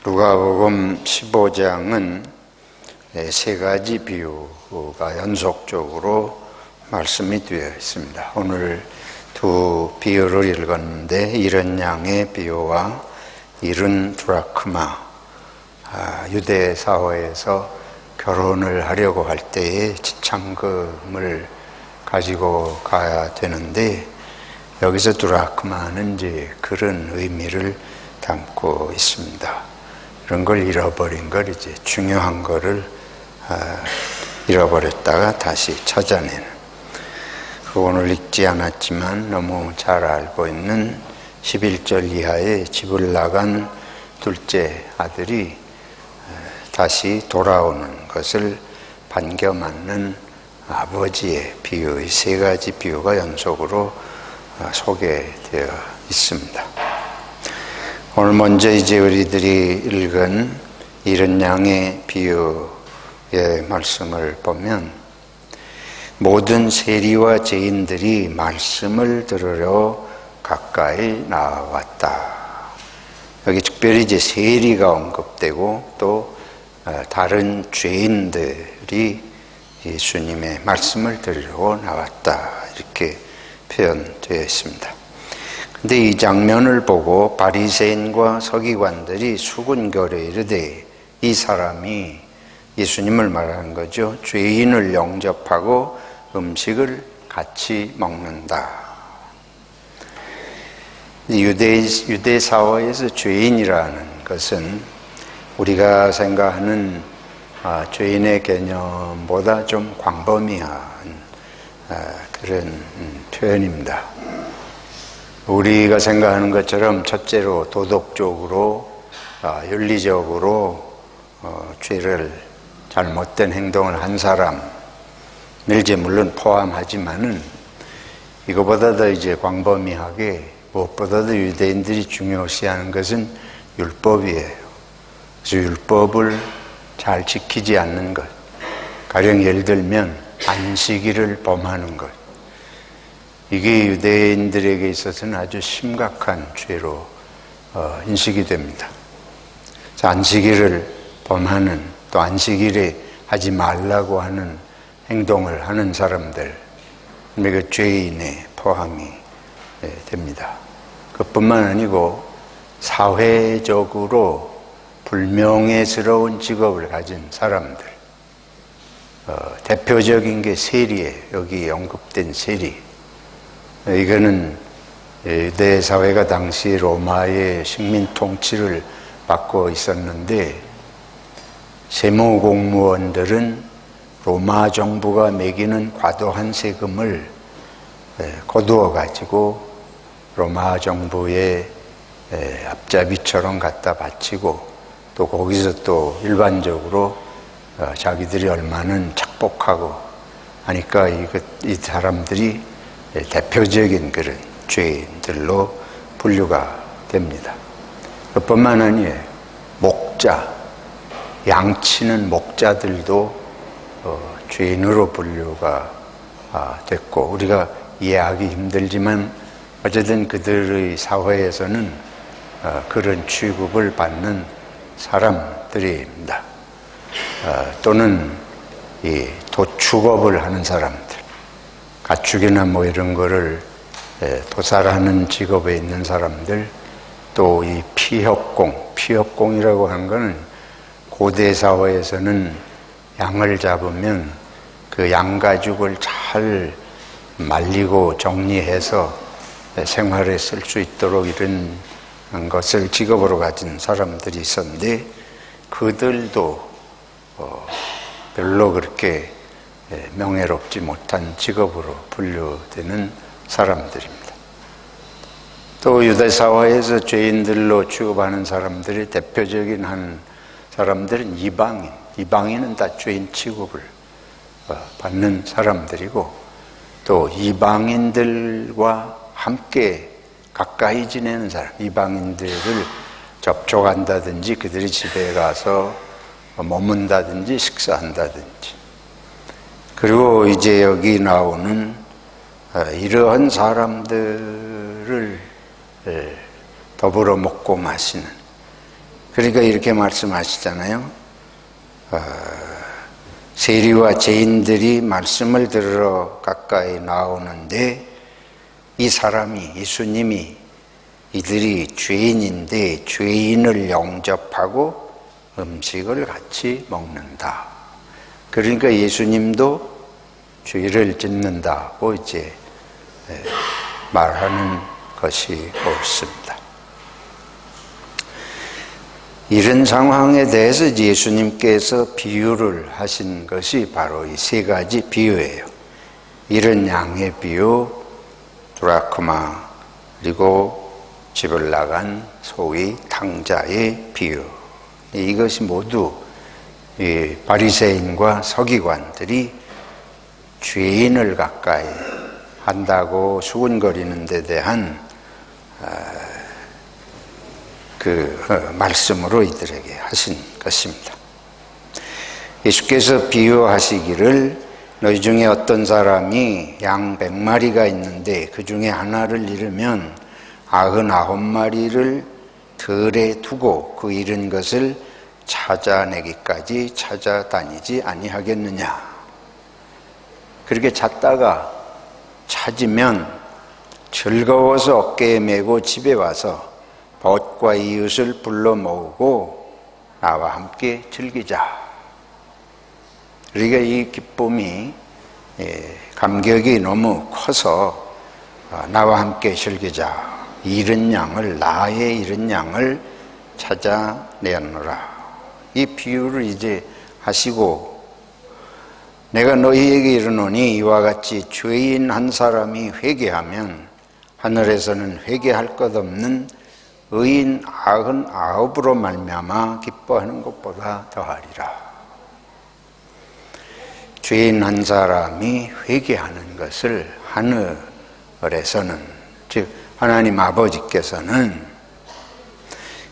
누가복음 15장은 세 가지 비유가 연속적으로 말씀이 되어 있습니다. 오늘 두 비유를 읽었는데 이른 양의 비유와 이른 드라크마, 유대 사회에서 결혼을 하려고 할 때에 지참금을 가지고 가야 되는데 여기서 드라크마는 이제 그런 의미를 담고 있습니다. 이런 걸 잃어버린 걸 이제 중요한 거를 잃어버렸다가 다시 찾아내는, 오늘 읽지 않았지만 너무 잘 알고 있는 11절 이하에 집을 나간 둘째 아들이 다시 돌아오는 것을 반겨맞는 아버지의 비유의 세 가지 비유가 연속으로 소개되어 있습니다. 오늘 먼저 이제 우리들이 읽은 이른 양의 비유의 말씀을 보면 모든 세리와 죄인들이 말씀을 들으러 가까이 나왔다. 여기 특별히 이제 세리가 언급되고 또 다른 죄인들이 예수님의 말씀을 들으러 나왔다, 이렇게 표현되어 있습니다. 근데 이 장면을 보고 바리새인과 서기관들이 수군거려 이르되, 이 사람이 예수님을 말하는 거죠. 죄인을 영접하고 음식을 같이 먹는다. 유대 사회에서 죄인이라는 것은 우리가 생각하는 죄인의 개념보다 좀 광범위한 그런 표현입니다. 우리가 생각하는 것처럼 첫째로 도덕적으로, 윤리적으로 죄를, 잘못된 행동을 한 사람을 이제 물론 포함하지만은 이거보다 더 이제 광범위하게 무엇보다도 유대인들이 중요시하는 것은 율법이에요. 그래서 율법을 잘 지키지 않는 것, 가령 예를 들면 안식일을 범하는 것, 이게 유대인들에게 있어서는 아주 심각한 죄로 인식이 됩니다. 안식일을 범하는, 또 안식일에 하지 말라고 하는 행동을 하는 사람들, 그 죄인에 포함이 됩니다. 그뿐만 아니고 사회적으로 불명예스러운 직업을 가진 사람들, 대표적인 게 세리예요. 여기 언급된 세리. 이거는 유대 사회가 당시 로마의 식민 통치를 받고 있었는데, 세무 공무원들은 로마 정부가 매기는 과도한 세금을 거두어 가지고 로마 정부의 앞잡이처럼 갖다 바치고, 또 거기서 또 일반적으로 자기들이 얼마는 착복하고 하니까 이 사람들이 대표적인 그런 죄인들로 분류가 됩니다. 그뿐만 아니에요. 목자, 양치는 목자들도 죄인으로 분류가 됐고, 우리가 이해하기 힘들지만 어쨌든 그들의 사회에서는 그런 취급을 받는 사람들입니다. 또는 이 도축업을 하는 사람들, 가축이나 뭐 이런 거를 도살하는 직업에 있는 사람들, 또 이 피협공이라고 하는 거는 고대 사회에서는 양을 잡으면 그 양 가죽을 잘 말리고 정리해서 생활에 쓸 수 있도록 이런 것을 직업으로 가진 사람들이 있었는데, 그들도 별로 그렇게 명예롭지 못한 직업으로 분류되는 사람들입니다. 또 유대 사회에서 죄인들로 취급하는 사람들의 대표적인 한 사람들은 이방인은 다 죄인 취급을 받는 사람들이고, 또 이방인들과 함께 가까이 지내는 사람, 이방인들을 접촉한다든지 그들이 집에 가서 머문다든지 식사한다든지, 그리고 이제 여기 나오는 이러한 사람들을 더불어 먹고 마시는, 그러니까 이렇게 말씀하시잖아요. 세리와 죄인들이 말씀을 들으러 가까이 나오는데 이 사람이, 예수님이 이들이 죄인인데 죄인을 영접하고 음식을 같이 먹는다. 그러니까 예수님도 죄를 짓는다고 이제 말하는 것이 옳습니다. 이런 상황에 대해서 예수님께서 비유를 하신 것이 바로 이 세 가지 비유예요. 이런 양의 비유, 드라크마, 그리고 집을 나간 소위 탕자의 비유. 이것이 모두 바리새인과 서기관들이 죄인을 가까이 한다고 수군거리는 데 대한 말씀으로 이들에게 하신 것입니다. 예수께서 비유하시기를 너희 중에 어떤 사람이 양 100마리가 있는데 그 중에 하나를 잃으면 99마리를 들에 두고 그 잃은 것을 찾아내기까지 찾아다니지 아니하겠느냐. 그렇게 찾다가 찾으면 즐거워서 어깨에 메고 집에 와서 벗과 이웃을 불러 모으고 나와 함께 즐기자. 우리가 이 기쁨이, 감격이 너무 커서 나와 함께 즐기자. 잃은 양을, 나의 잃은 양을 찾아내었노라. 이 비유를 이제 하시고 내가 너희에게 이르노니 이와 같이 죄인 한 사람이 회개하면 하늘에서는 회개할 것 없는 의인 99으로 말미암아 기뻐하는 것보다 더하리라. 죄인 한 사람이 회개하는 것을 하늘에서는, 즉 하나님 아버지께서는,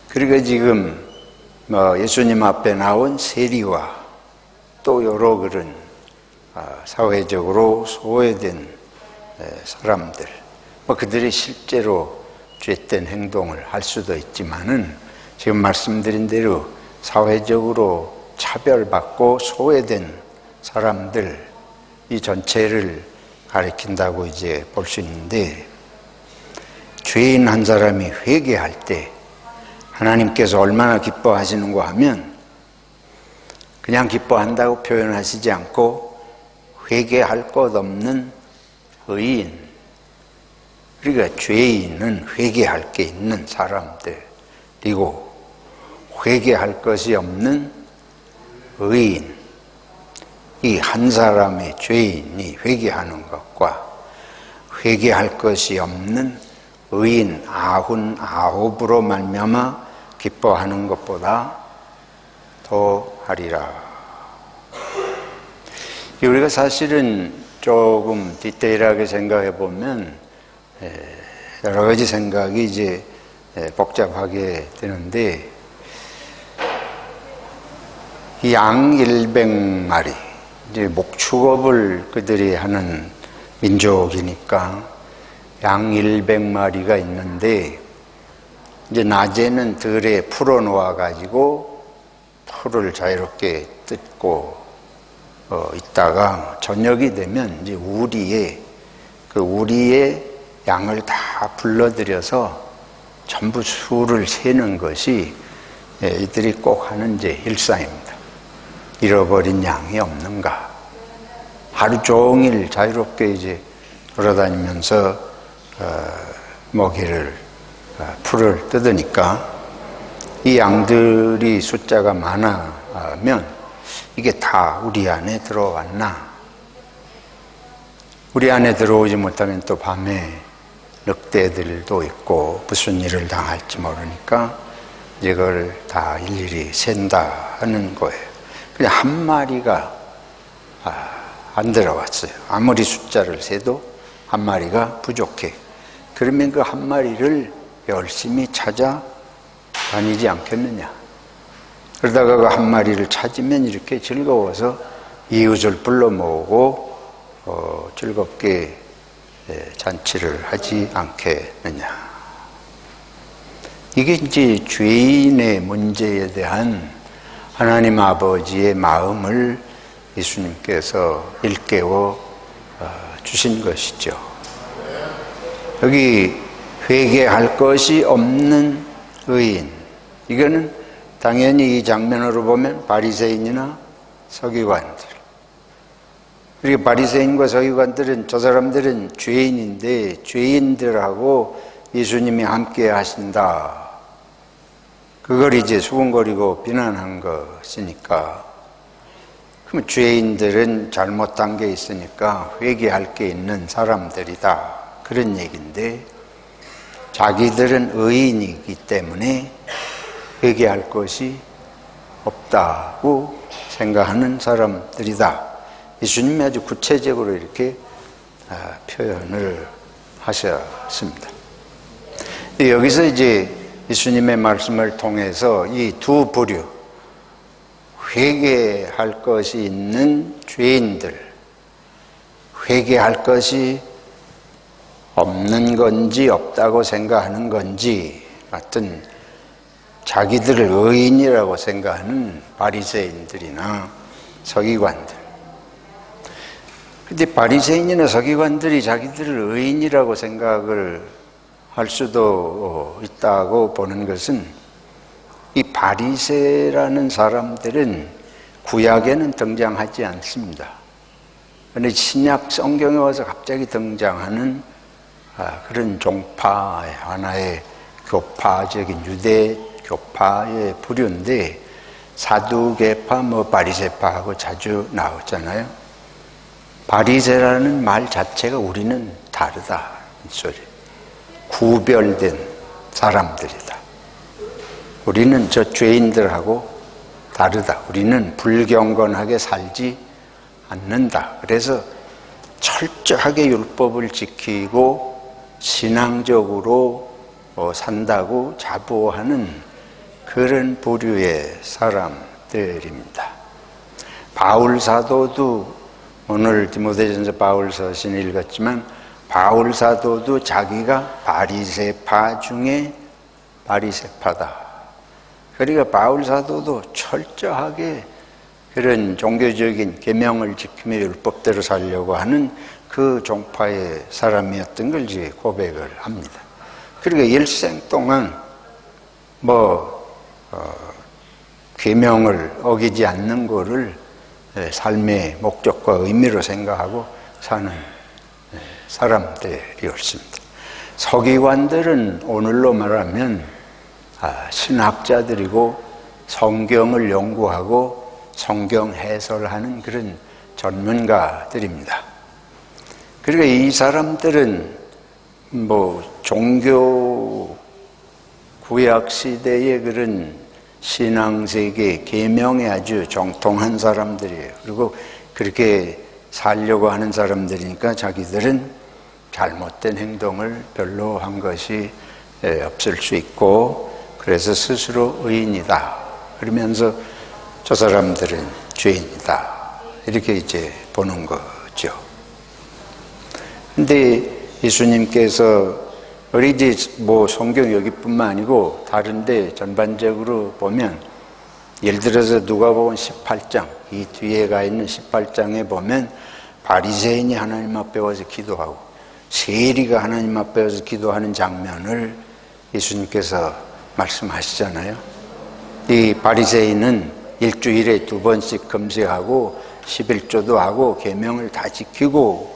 그러니까 지금 예수님 앞에 나온 세리와 또 여러 그런 사회적으로 소외된 사람들, 그들이 실제로 죄된 행동을 할 수도 있지만은 지금 말씀드린 대로 사회적으로 차별받고 소외된 사람들, 이 전체를 가리킨다고 이제 볼 수 있는데, 죄인 한 사람이 회개할 때 하나님께서 얼마나 기뻐하시는가 하면 그냥 기뻐한다고 표현하시지 않고 회개할 것 없는 의인, 그러니까 죄인은 회개할 게 있는 사람들이고 회개할 것이 없는 의인, 이 한 사람의 죄인이 회개하는 것과 회개할 것이 없는 의인 99으로 말미암아 기뻐하는 것보다 더하리라. 우리가 사실은 조금 디테일하게 생각해 보면 여러 가지 생각이 이제 복잡하게 되는데, 이 양 100마리, 이제 목축업을 그들이 하는 민족이니까 양 100마리가 있는데, 이제 낮에는 들에 풀어 놓아 가지고 풀을 자유롭게 뜯고 있다가 저녁이 되면 이제 우리에 양을 다 불러들여서 전부 수를 세는 것이 이들이 꼭 하는 이제 일상입니다. 잃어버린 양이 없는가. 하루 종일 자유롭게 이제 돌아다니면서 먹이를, 풀을 뜯으니까 이 양들이 숫자가 많으면 이게 다 우리 안에 들어왔나? 우리 안에 들어오지 못하면 또 밤에 늑대들도 있고 무슨 일을 당할지 모르니까 이걸 다 일일이 센다 하는 거예요. 그냥 한 마리가 안 들어왔어요. 아무리 숫자를 세도 한 마리가 부족해. 그러면 그 한 마리를 열심히 찾아다니지 않겠느냐. 그러다가 그 한 마리를 찾으면 이렇게 즐거워서 이웃을 불러 모으고 즐겁게 잔치를 하지 않겠느냐. 이게 이제 죄인의 문제에 대한 하나님 아버지의 마음을 예수님께서 일깨워 주신 것이죠. 여기 회개할 것이 없는 의인, 이거는 당연히 이 장면으로 보면 바리새인이나 서기관들. 그리고 바리새인과 서기관들은, 저 사람들은 죄인인데 죄인들하고 예수님이 함께 하신다, 그걸 이제 수군거리고 비난한 것이니까, 그럼 죄인들은 잘못한 게 있으니까 회개할 게 있는 사람들이다, 그런 얘기인데, 자기들은 의인이기 때문에 회개할 것이 없다고 생각하는 사람들이다. 예수님이 아주 구체적으로 이렇게 표현을 하셨습니다. 여기서 이제 예수님의 말씀을 통해서 이 두 부류, 회개할 것이 있는 죄인들, 회개할 것이 없는 건지 없다고 생각하는 건지 같은 자기들을 의인이라고 생각하는 바리새인들이나 서기관들. 근데 바리새인이나 서기관들이 자기들을 의인이라고 생각을 할 수도 있다고 보는 것은, 이 바리새라는 사람들은 구약에는 등장하지 않습니다. 그런데 신약 성경에 와서 갑자기 등장하는 그런 종파의 하나의 교파적인 유대 교파의 부류인데, 사두개파, 바리새파하고 자주 나오잖아요. 바리새라는 말 자체가 우리는 다르다, 이 소리. 구별된 사람들이다. 우리는 저 죄인들하고 다르다. 우리는 불경건하게 살지 않는다. 그래서 철저하게 율법을 지키고 신앙적으로 산다고 자부하는 그런 부류의 사람들입니다. 바울 사도도, 오늘 디모데전서 바울 서신을 읽었지만, 바울 사도도 자기가 바리새파 중에 바리새파다. 그러니까 바울 사도도 철저하게 그런 종교적인 계명을 지키며 율법대로 살려고 하는 그 종파의 사람이었던 걸 이제 고백을 합니다. 그러니까 일생 동안 계명을 어기지 않는 거를 삶의 목적과 의미로 생각하고 사는 사람들이었습니다. 서기관들은 오늘로 말하면 신학자들이고 성경을 연구하고 성경 해설하는 그런 전문가들입니다. 그러니까 이 사람들은 종교 구약 시대의 그런 신앙세계 계명에 아주 정통한 사람들이에요. 그리고 그렇게 살려고 하는 사람들이니까 자기들은 잘못된 행동을 별로 한 것이 없을 수 있고, 그래서 스스로 의인이다 그러면서 저 사람들은 죄인이다, 이렇게 이제 보는 거죠. 근데 예수님께서 이제 성경 여기뿐만 아니고 다른데 전반적으로 보면, 예를 들어서 누가복음 18장, 이 뒤에 가 있는 18장에 보면 바리새인이 하나님 앞에 와서 기도하고 세리가 하나님 앞에 와서 기도하는 장면을 예수님께서 말씀하시잖아요. 이 바리새인은 일주일에 2번씩 금식하고 11조도 하고 계명을 다 지키고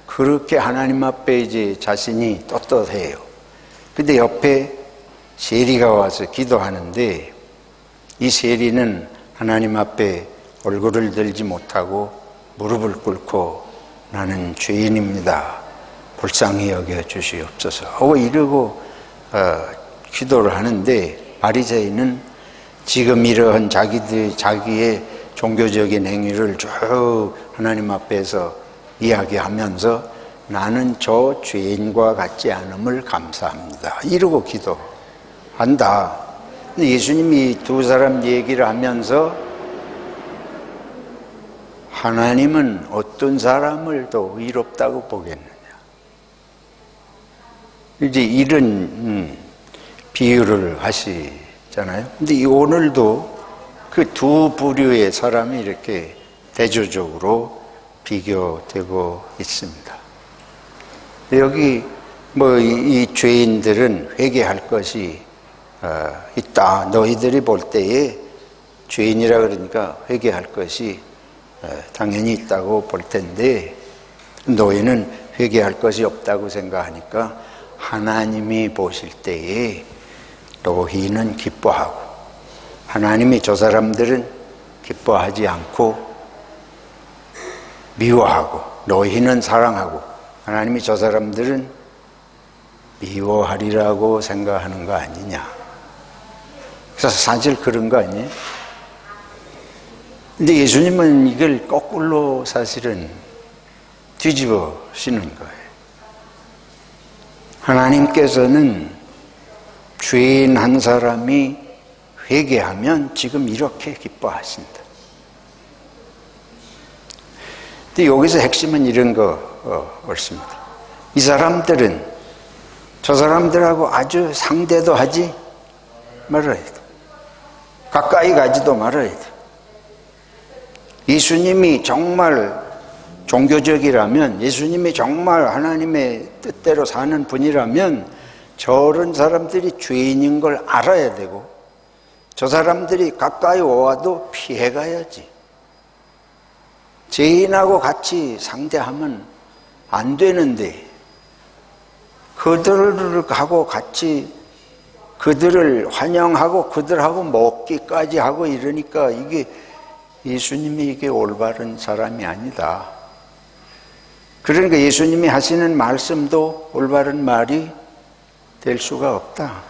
그렇게 하나님 앞에 이제 자신이 떳떳해요. 근데 옆에 세리가 와서 기도하는데, 이 세리는 하나님 앞에 얼굴을 들지 못하고 무릎을 꿇고 나는 죄인입니다, 불쌍히 여겨 주시옵소서 이러고 기도를 하는데, 바리새인은 지금 이러한 자기의 종교적인 행위를 쭉 하나님 앞에서 이야기하면서 나는 저 죄인과 같지 않음을 감사합니다, 이러고 기도한다. 근데 예수님이 두 사람 얘기를 하면서 하나님은 어떤 사람을 더 의롭다고 보겠느냐, 이제 이런 비유를 하시잖아요. 근데 오늘도 그 두 부류의 사람이 이렇게 대조적으로 비교되고 있습니다. 여기 이 죄인들은 회개할 것이 있다. 너희들이 볼 때에 죄인이라 그러니까 회개할 것이 당연히 있다고 볼 텐데, 너희는 회개할 것이 없다고 생각하니까 하나님이 보실 때에 너희는 기뻐하고, 하나님이 저 사람들은 기뻐하지 않고 미워하고, 너희는 사랑하고 하나님이 저 사람들은 미워하리라고 생각하는 거 아니냐. 그래서 사실 그런 거 아니에요? 근데 예수님은 이걸 거꾸로 사실은 뒤집어쓰는 거예요. 하나님께서는 죄인 한 사람이 회개하면 지금 이렇게 기뻐하신다. 근데 여기서 핵심은 이런 옳습니다. 이 사람들은 저 사람들하고 아주 상대도 하지 말아야 돼. 가까이 가지도 말아야 돼. 예수님이 정말 종교적이라면, 예수님이 정말 하나님의 뜻대로 사는 분이라면 저런 사람들이 죄인인 걸 알아야 되고, 저 사람들이 가까이 와도 피해가야지. 죄인하고 같이 상대하면 안 되는데, 그들하고 같이 그들을 환영하고 그들하고 먹기까지 하고 이러니까 이게 예수님이 이게 올바른 사람이 아니다. 그러니까 예수님이 하시는 말씀도 올바른 말이 될 수가 없다.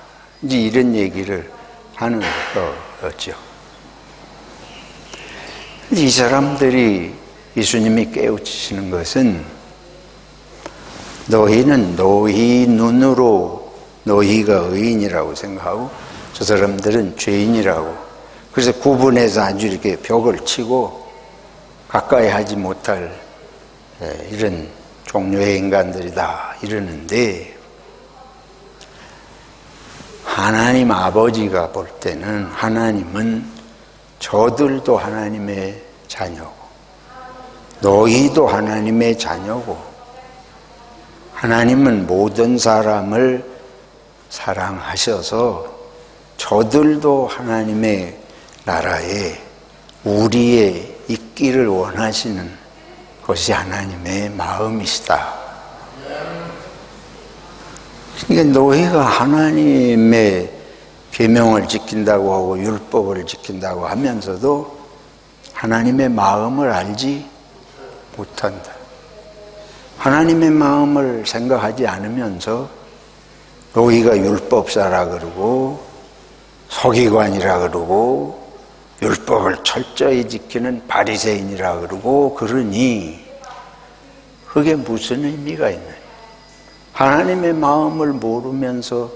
이제 이런 얘기를 하는 거죠. 이 사람들이 예수님이 깨우치시는 것은 너희는 너희 눈으로 너희가 의인이라고 생각하고 저 사람들은 죄인이라고, 그래서 구분해서 아주 이렇게 벽을 치고 가까이 하지 못할 이런 종류의 인간들이다 이러는데, 하나님 아버지가 볼 때는 하나님은 저들도 하나님의 자녀고 너희도 하나님의 자녀고, 하나님은 모든 사람을 사랑하셔서 저들도 하나님의 나라에 우리의 있기를 원하시는 것이 하나님의 마음이시다. 그러니까 너희가 하나님의 계명을 지킨다고 하고 율법을 지킨다고 하면서도 하나님의 마음을 알지 못한다. 하나님의 마음을 생각하지 않으면서 너희가 율법사라 그러고 서기관이라 그러고 율법을 철저히 지키는 바리새인이라 그러고 그러니 그게 무슨 의미가 있느냐. 하나님의 마음을 모르면서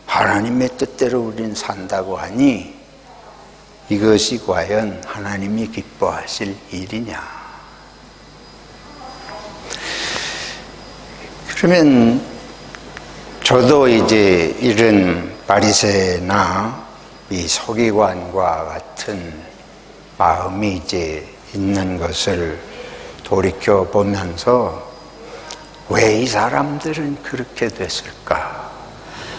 하나님의 뜻대로 우린 산다고 하니 이것이 과연 하나님이 기뻐하실 일이냐. 그러면 저도 이제 이런 바리새나 이 서기관과 같은 마음이 이제 있는 것을 돌이켜 보면서 왜 이 사람들은 그렇게 됐을까?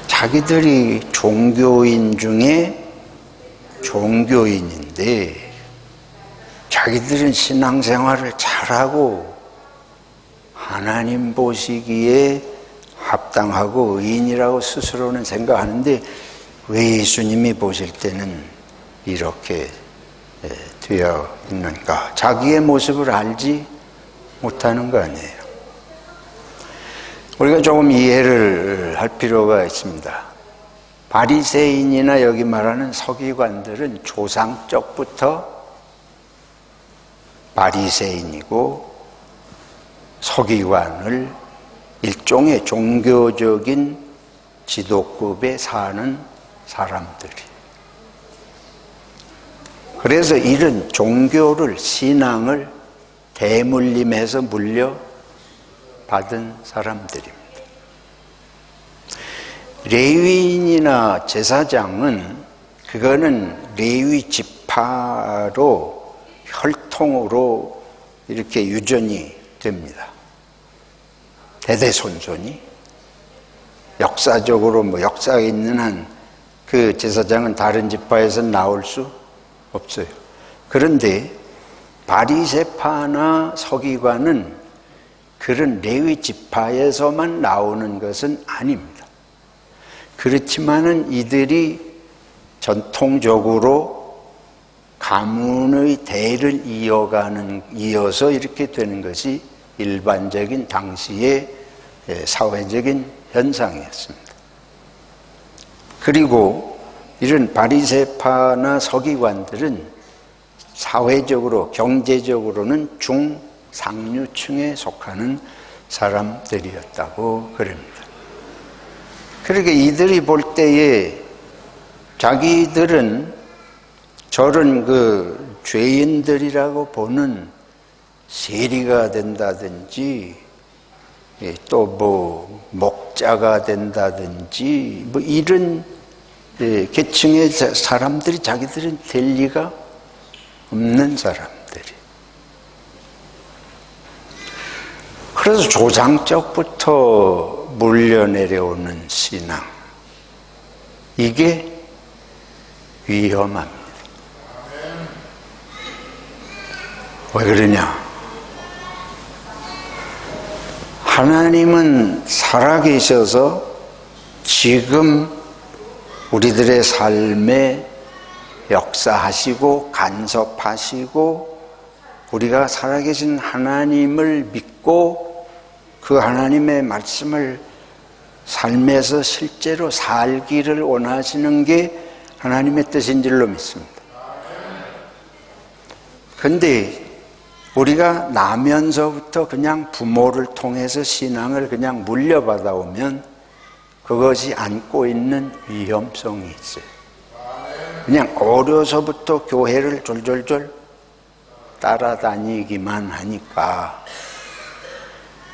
자기들이 종교인 중에 종교인인데 자기들은 신앙생활을 잘하고 하나님 보시기에 합당하고 의인이라고 스스로는 생각하는데 왜 예수님이 보실 때는 이렇게 되어 있는가? 자기의 모습을 알지 못하는 거 아니에요. 우리가 조금 이해를 할 필요가 있습니다. 바리새인이나 여기 말하는 서기관들은 조상적부터 바리새인이고 서기관을 일종의 종교적인 지도급에 사는 사람들이. 그래서 이런 종교를, 신앙을 대물림해서 물려받은 사람들입니다. 레위인이나 제사장은 그거는 레위 지파로 혈통으로 이렇게 유전이 됩니다. 대대손손이 역사적으로 역사에 있는 한 그 제사장은 다른 지파에서 나올 수 없어요. 그런데 바리새파나 서기관은 그런 레위 지파에서만 나오는 것은 아닙니다. 그렇지만은 이들이 전통적으로 가문의 대를 이어서 이렇게 되는 것이 일반적인 당시의 사회적인 현상이었습니다. 그리고 이런 바리새파나 서기관들은 사회적으로 경제적으로는 중상류층에 속하는 사람들이었다고 그럽니다. 그러니까 이들이 볼 때에 자기들은 저런 그 죄인들이라고 보는 세리가 된다든지 또 목자가 된다든지 이런 계층의 사람들이 자기들은 될 리가 없는 사람들이. 그래서 조상적부터 물려내려오는 신앙, 이게 위험합니다. 왜 그러냐? 하나님은 살아계셔서 지금 우리들의 삶에 역사하시고 간섭하시고 우리가 살아계신 하나님을 믿고 그 하나님의 말씀을 삶에서 실제로 살기를 원하시는 게 하나님의 뜻인 줄로 믿습니다. 그런데 우리가 나면서부터 그냥 부모를 통해서 신앙을 그냥 물려받아 오면 그것이 안고 있는 위험성이 있어요. 그냥 어려서부터 교회를 졸졸졸 따라다니기만 하니까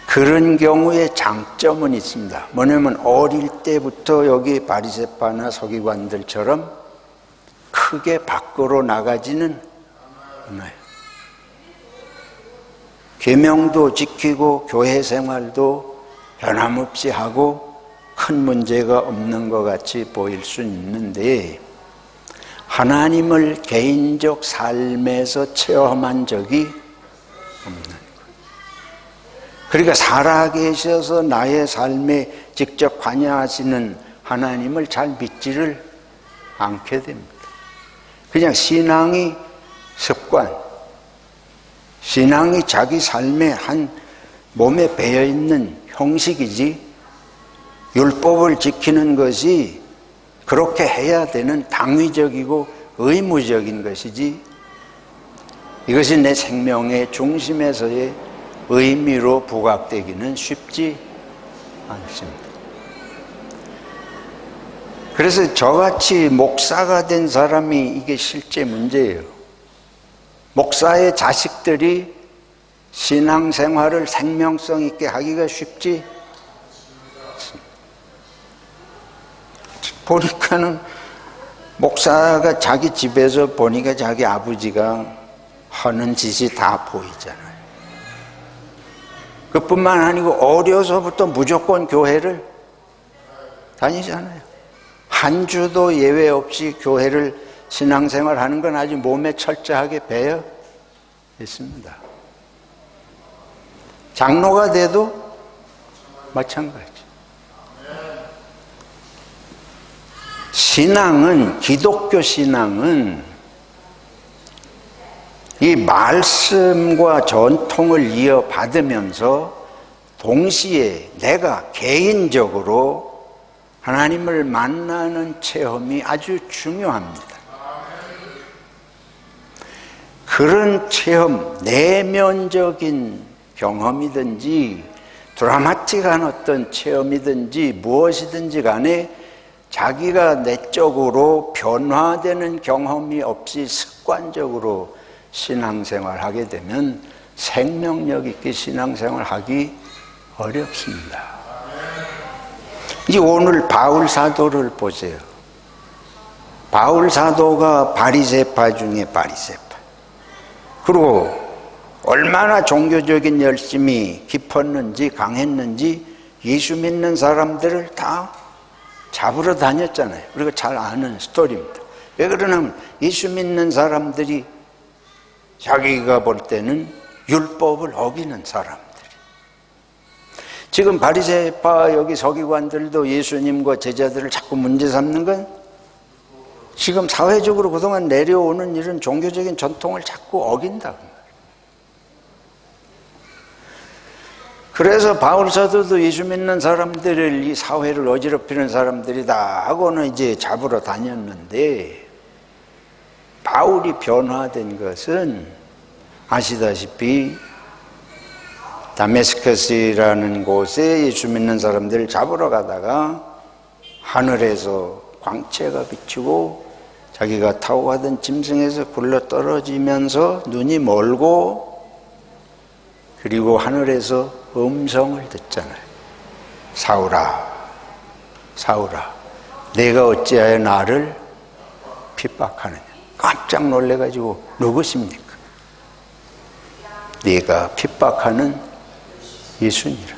그런 경우에 장점은 있습니다. 뭐냐면 어릴 때부터 여기 바리새파나 서기관들처럼 크게 밖으로 나가지는 않아요. 계명도 지키고 교회 생활도 변함없이 하고 큰 문제가 없는 것 같이 보일 수 있는데 하나님을 개인적 삶에서 체험한 적이 없는 거예요. 그러니까 살아계셔서 나의 삶에 직접 관여하시는 하나님을 잘 믿지를 않게 됩니다. 그냥 신앙이 습관, 신앙이 자기 삶의 한 몸에 배어있는 형식이지 율법을 지키는 것이 그렇게 해야 되는 당위적이고 의무적인 것이지 이것이 내 생명의 중심에서의 의미로 부각되기는 쉽지 않습니다. 그래서 저같이 목사가 된 사람이 이게 실제 문제예요. 목사의 자식들이 신앙생활을 생명성 있게 하기가 쉽지 보니까는 목사가 자기 집에서 보니까 자기 아버지가 하는 짓이 다 보이잖아요. 그뿐만 아니고 어려서부터 무조건 교회를 다니잖아요. 한 주도 예외 없이 교회를 신앙생활 하는 건 아주 몸에 철저하게 배어 있습니다. 장로가 돼도 마찬가지. 신앙은, 기독교 신앙은 이 말씀과 전통을 이어받으면서 동시에 내가 개인적으로 하나님을 만나는 체험이 아주 중요합니다. 그런 체험, 내면적인 경험이든지 드라마틱한 어떤 체험이든지 무엇이든지 간에 자기가 내적으로 변화되는 경험이 없이 습관적으로 신앙생활 하게 되면 생명력 있게 신앙생활 하기 어렵습니다. 이제 오늘 바울 사도를 보세요. 바울 사도가 바리새파 중에 바리새파. 그리고 얼마나 종교적인 열심이 깊었는지 강했는지 예수 믿는 사람들을 다 잡으러 다녔잖아요. 우리가 잘 아는 스토리입니다. 왜 그러냐면 예수 믿는 사람들이 자기가 볼 때는 율법을 어기는 사람들. 지금 바리새파 여기 서기관들도 예수님과 제자들을 자꾸 문제 삼는 건 지금 사회적으로 그동안 내려오는 이런 종교적인 전통을 자꾸 어긴다. 그래서 바울 사도도 예수 믿는 사람들을 이 사회를 어지럽히는 사람들이다 하고는 이제 잡으러 다녔는데, 바울이 변화된 것은 아시다시피 다메스커스라는 곳에 예수 믿는 사람들을 잡으러 가다가 하늘에서 광채가 비치고 자기가 타고 가던 짐승에서 굴러 떨어지면서 눈이 멀고, 그리고 하늘에서 음성을 듣잖아요. 사울아, 사울아, 내가 어찌하여 나를 핍박하느냐. 깜짝 놀래가지고 누구십니까? 네가 핍박하는 예수니라.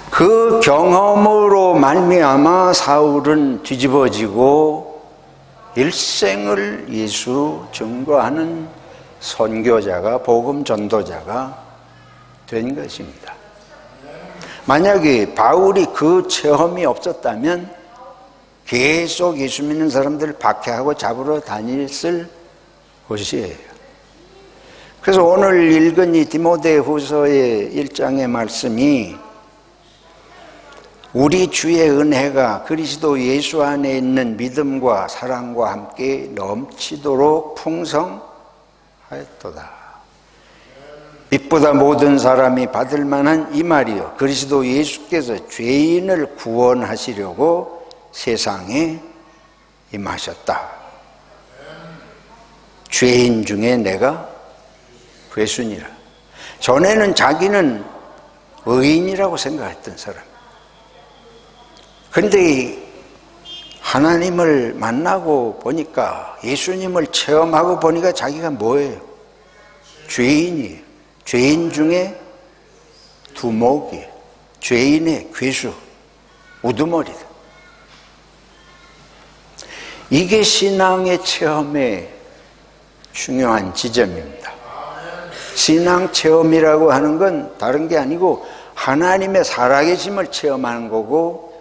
그 경험으로 말미암아 사울은 뒤집어지고 일생을 예수 증거하는 선교자가, 복음 전도자가 된 것입니다. 만약에 바울이 그 체험이 없었다면 계속 예수 믿는 사람들을 박해하고 잡으러 다녔을 것이에요. 그래서 오늘 읽은 이 디모데후서의 1장의 말씀이 우리 주의 은혜가 그리스도 예수 안에 있는 믿음과 사랑과 함께 넘치도록 풍성하였도다. 빛보다 모든 사람이 받을 만한 이 말이요, 그리스도 예수께서 죄인을 구원하시려고 세상에 임하셨다. 죄인 중에 내가 괴순이라. 전에는 자기는 의인이라고 생각했던 사람. 그런데 하나님을 만나고 보니까, 예수님을 체험하고 보니까 자기가 뭐예요? 죄인이에요. 죄인 중에 두목이에요. 죄인의 괴수, 우두머리다. 이게 신앙의 체험의 중요한 지점입니다. 신앙 체험이라고 하는 건 다른 게 아니고 하나님의 살아계심을 체험하는 거고,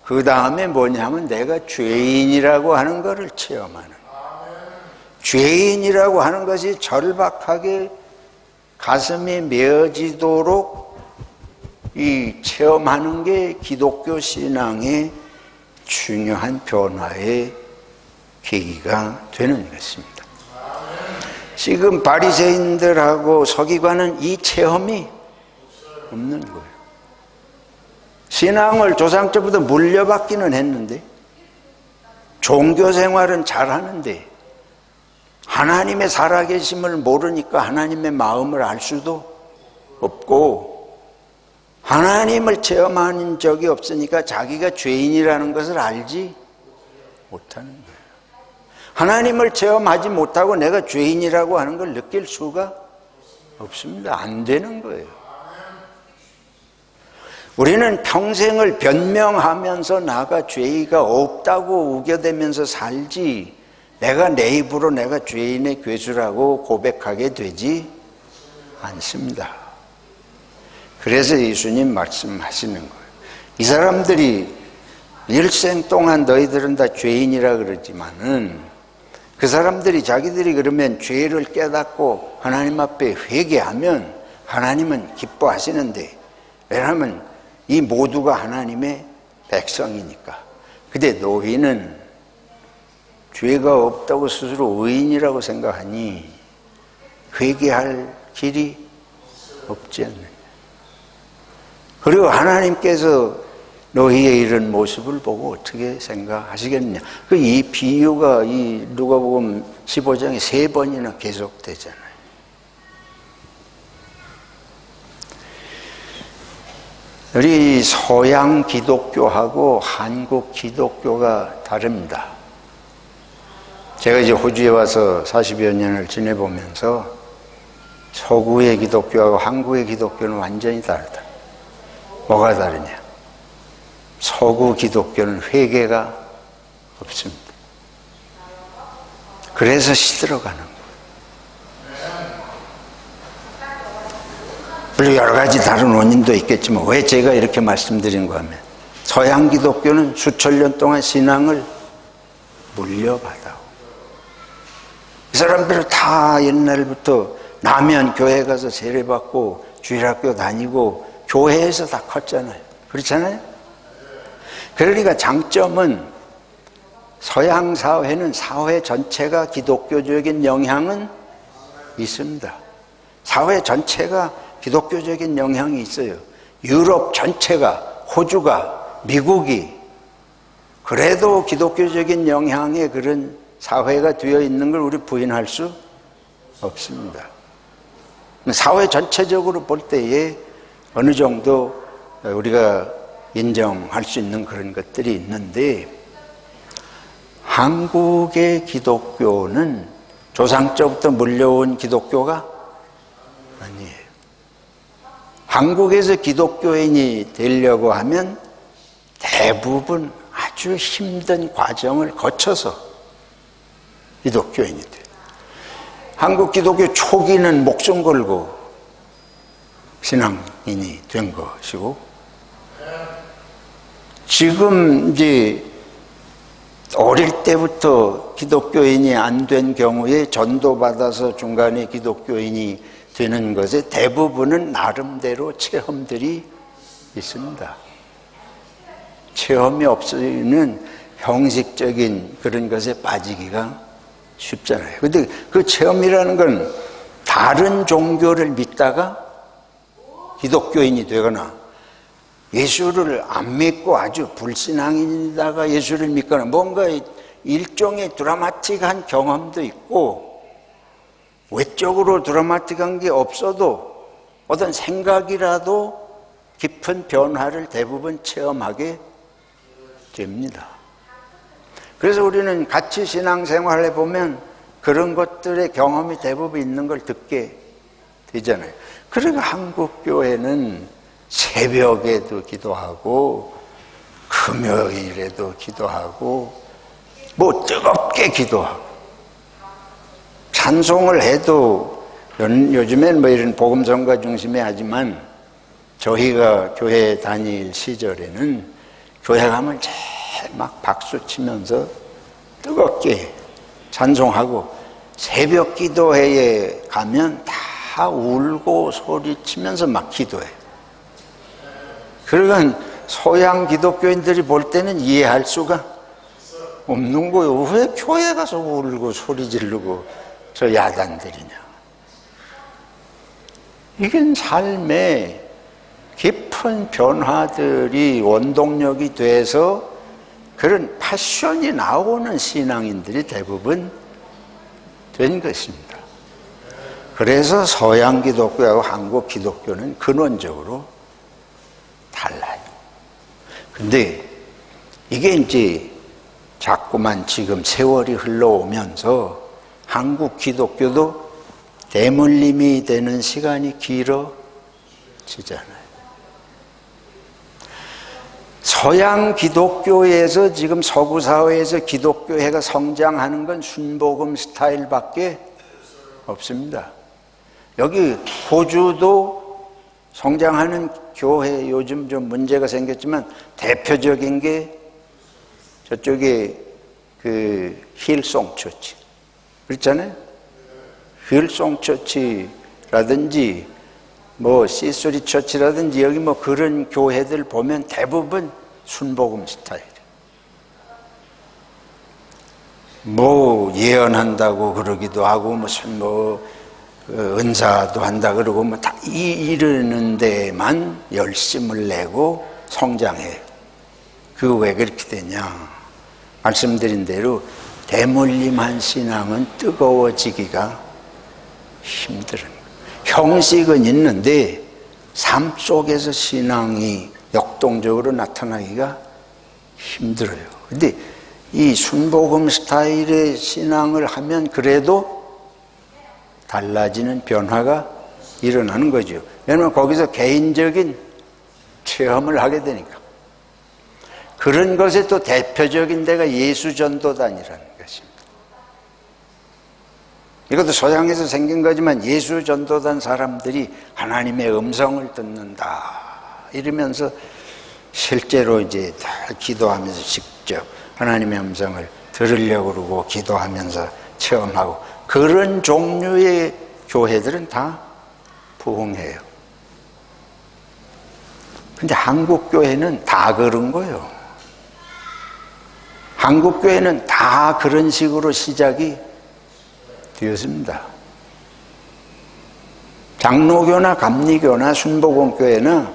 그 다음에 뭐냐면 내가 죄인이라고 하는 것을 체험하는 거예요. 죄인이라고 하는 것이 절박하게 가슴에 메어지도록 이 체험하는 게 기독교 신앙의 중요한 변화의 계기가 되는 것입니다. 지금 바리새인들하고 서기관은 이 체험이 없는 거예요. 신앙을 조상 때부터 물려받기는 했는데, 종교 생활은 잘하는데 하나님의 살아계심을 모르니까 하나님의 마음을 알 수도 없고, 하나님을 체험한 적이 없으니까 자기가 죄인이라는 것을 알지 못하는 거예요. 하나님을 체험하지 못하고 내가 죄인이라고 하는 걸 느낄 수가 없습니다. 안 되는 거예요. 우리는 평생을 변명하면서 나가 죄의가 없다고 우겨대면서 살지, 내가 내 입으로 내가 죄인의 괴수라고 고백하게 되지 않습니다. 그래서 예수님 말씀하시는 거예요. 이 사람들이 일생 동안 너희들은 다 죄인이라 그러지만은, 그 사람들이 자기들이 그러면 죄를 깨닫고 하나님 앞에 회개하면 하나님은 기뻐하시는데, 왜냐하면 이 모두가 하나님의 백성이니까. 근데 너희는 죄가 없다고 스스로 의인이라고 생각하니 회개할 길이 없지 않느냐. 그리고 하나님께서 너희의 이런 모습을 보고 어떻게 생각하시겠느냐. 이 비유가 이 누가복음 15장에 3번이나 계속되잖아요. 우리 서양 기독교하고 한국 기독교가 다릅니다. 제가 이제 호주에 와서 40여 년을 지내보면서 서구의 기독교하고 한국의 기독교는 완전히 다르다. 뭐가 다르냐? 서구 기독교는 회개가 없습니다. 그래서 시들어가는 거예요. 물론 여러 가지 다른 원인도 있겠지만 왜 제가 이렇게 말씀드린가 하면 서양 기독교는 수천 년 동안 신앙을 물려받아. 이 사람들은 다 옛날부터 나면 교회 가서 세례받고 주일학교 다니고 교회에서 다 컸잖아요. 그렇잖아요? 그러니까 장점은 서양 사회는 사회 전체가 기독교적인 영향은 있습니다. 사회 전체가 기독교적인 영향이 있어요. 유럽 전체가, 호주가, 미국이 그래도 기독교적인 영향의 그런 사회가 되어 있는 걸 우리 부인할 수 없습니다. 사회 전체적으로 볼 때에 어느 정도 우리가 인정할 수 있는 그런 것들이 있는데 한국의 기독교는 조상적부터 물려온 기독교가 아니에요. 한국에서 기독교인이 되려고 하면 대부분 아주 힘든 과정을 거쳐서 기독교인이 돼요. 한국 기독교 초기는 목숨 걸고 신앙인이 된 것이고 지금 이제 어릴 때부터 기독교인이 안 된 경우에 전도받아서 중간에 기독교인이 되는 것의 대부분은 나름대로 체험들이 있습니다. 체험이 없으면 형식적인 그런 것에 빠지기가 쉽잖아요. 근데 그 체험이라는 건 다른 종교를 믿다가 기독교인이 되거나 예수를 안 믿고 아주 불신앙인이다가 예수를 믿거나 뭔가 일종의 드라마틱한 경험도 있고 외적으로 드라마틱한 게 없어도 어떤 생각이라도 깊은 변화를 대부분 체험하게 됩니다. 그래서 우리는 같이 신앙생활을 해보면 그런 것들의 경험이 대부분 있는 걸 듣게 되잖아요. 그러니까 한국 교회는 새벽에도 기도하고 금요일에도 기도하고 뭐 뜨겁게 기도하고 찬송을 해도 요즘엔 뭐 이런 복음성가 중심에 하지만 저희가 교회 다닐 시절에는 교회 가면 제일 막 박수 치면서 뜨겁게 찬송하고 새벽 기도회에 가면 다 울고 소리치면서 막 기도해요. 그러니까 서양 기독교인들이 볼 때는 이해할 수가 없는 거예요. 왜 교회 가서 울고 소리 지르고 저 야단들이냐. 이건 삶의 깊은 변화들이 원동력이 돼서 그런 패션이 나오는 신앙인들이 대부분 된 것입니다. 그래서 서양 기독교하고 한국 기독교는 근원적으로 달라요. 근데 이게 이제 자꾸만 지금 세월이 흘러오면서 한국 기독교도 대물림이 되는 시간이 길어지잖아요. 서양 기독교에서 지금 서구 사회에서 기독교회가 성장하는 건 순복음 스타일밖에 없습니다. 여기 호주도 성장하는 교회 요즘 좀 문제가 생겼지만 대표적인 게 저쪽에 그 힐송 처치 그렇잖아요. 힐송 처치라든지 뭐 시스리 처치라든지 여기 뭐 그런 교회들 보면 대부분 순복음 스타일이에요. 뭐 예언한다고 그러기도 하고 무슨 뭐 은사도 한다 그러고 뭐 다 이르는 데만 열심을 내고 성장해. 그 왜 그렇게 되냐? 말씀드린 대로 대물림한 신앙은 뜨거워지기가 힘들은 거예요. 형식은 있는데 삶 속에서 신앙이 역동적으로 나타나기가 힘들어요. 근데 이 순복음 스타일의 신앙을 하면 그래도 달라지는 변화가 일어나는 거죠. 왜냐하면 거기서 개인적인 체험을 하게 되니까. 그런 것의 또 대표적인 데가 예수전도단이라는 것입니다. 이것도 서양에서 생긴 거지만 예수전도단 사람들이 하나님의 음성을 듣는다 이러면서 실제로 이제 다 기도하면서 직접 하나님의 음성을 들으려고 그러고 기도하면서 체험하고 그런 종류의 교회들은 다 부흥해요. 근데 한국 교회는 다 그런 거예요. 한국 교회는 다 그런 식으로 시작이 되었습니다. 장로교나 감리교나 순복음교회나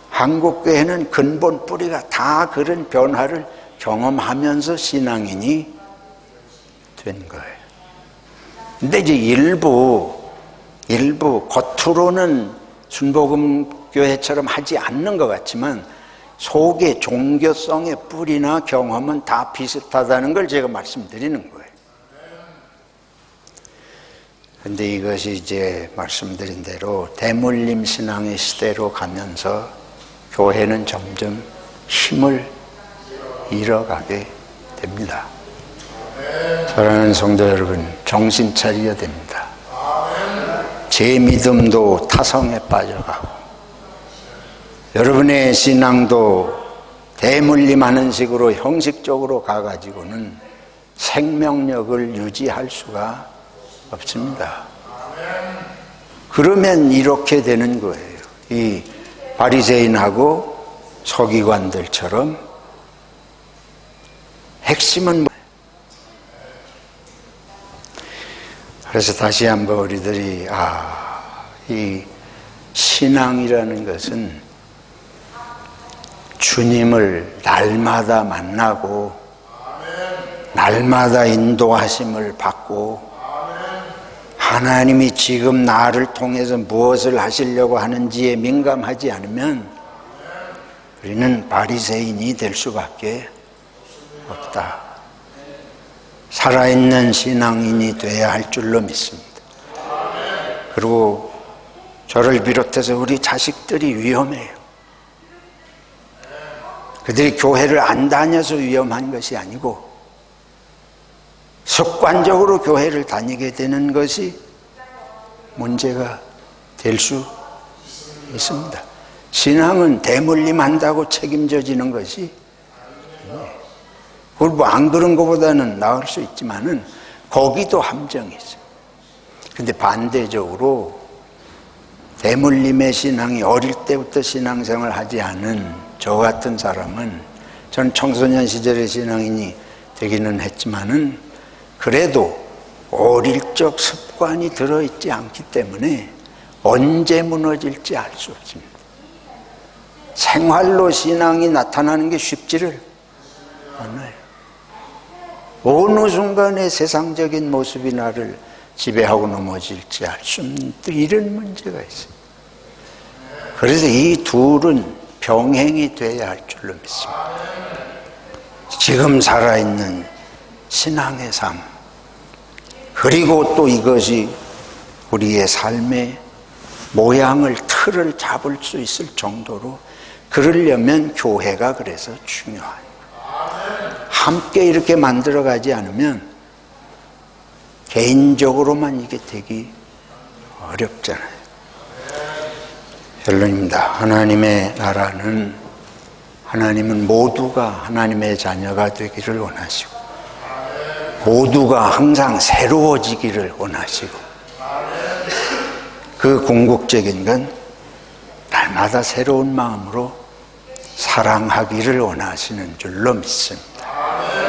한국교회는 근본 뿌리가 다 그런 변화를 경험하면서 신앙인이 된 거예요. 근데 이제 일부 겉으로는 순복음교회처럼 하지 않는 것 같지만 속의 종교성의 뿌리나 경험은 다 비슷하다는 걸 제가 말씀드리는 거예요. 근데 이것이 이제 말씀드린 대로 대물림 신앙의 시대로 가면서 교회는 점점 힘을 잃어가게 됩니다. 사랑하는 성도 여러분, 정신 차려야 됩니다. 제 믿음도 타성에 빠져가고 여러분의 신앙도 대물림하는 식으로 형식적으로 가가지고는 생명력을 유지할 수가 없습니다. 그러면 이렇게 되는 거예요. 이 바리새인하고 서기관들처럼 핵심은 그래서 다시 한번 우리들이 이 신앙이라는 것은 주님을 날마다 만나고 날마다 인도하심을 받고 하나님이 지금 나를 통해서 무엇을 하시려고 하는지에 민감하지 않으면 우리는 바리새인이 될 수밖에 없다. 살아있는 신앙인이 되어야 할 줄로 믿습니다. 그리고 저를 비롯해서 우리 자식들이 위험해요. 그들이 교회를 안 다녀서 위험한 것이 아니고 습관적으로 교회를 다니게 되는 것이 문제가 될 수 있습니다. 신앙은 대물림한다고 책임져지는 것이 그걸 뭐 안 그런 것보다는 나을 수 있지만은 거기도 함정이 있어요. 근데 반대적으로 대물림의 신앙이 어릴 때부터 신앙생활을 하지 않은 저 같은 사람은 전 청소년 시절의 신앙인이 되기는 했지만은 그래도 어릴 적 습관이 들어있지 않기 때문에 언제 무너질지 알 수 없습니다. 생활로 신앙이 나타나는 게 쉽지를 않아요. 어느 순간에 세상적인 모습이 나를 지배하고 넘어질지 알 수 없는 또 이런 문제가 있어요. 그래서 이 둘은 병행이 돼야 할 줄로 믿습니다. 지금 살아있는 신앙의 삶, 그리고 또 이것이 우리의 삶의 모양을, 틀을 잡을 수 있을 정도로 그러려면 교회가 그래서 중요해요. 함께 이렇게 만들어가지 않으면 개인적으로만 이게 되기 어렵잖아요. 결론입니다. 하나님의 나라는, 하나님은 모두가 하나님의 자녀가 되기를 원하시고 모두가 항상 새로워지기를 원하시고 그 궁극적인 건 날마다 새로운 마음으로 사랑하기를 원하시는 줄로 믿습니다.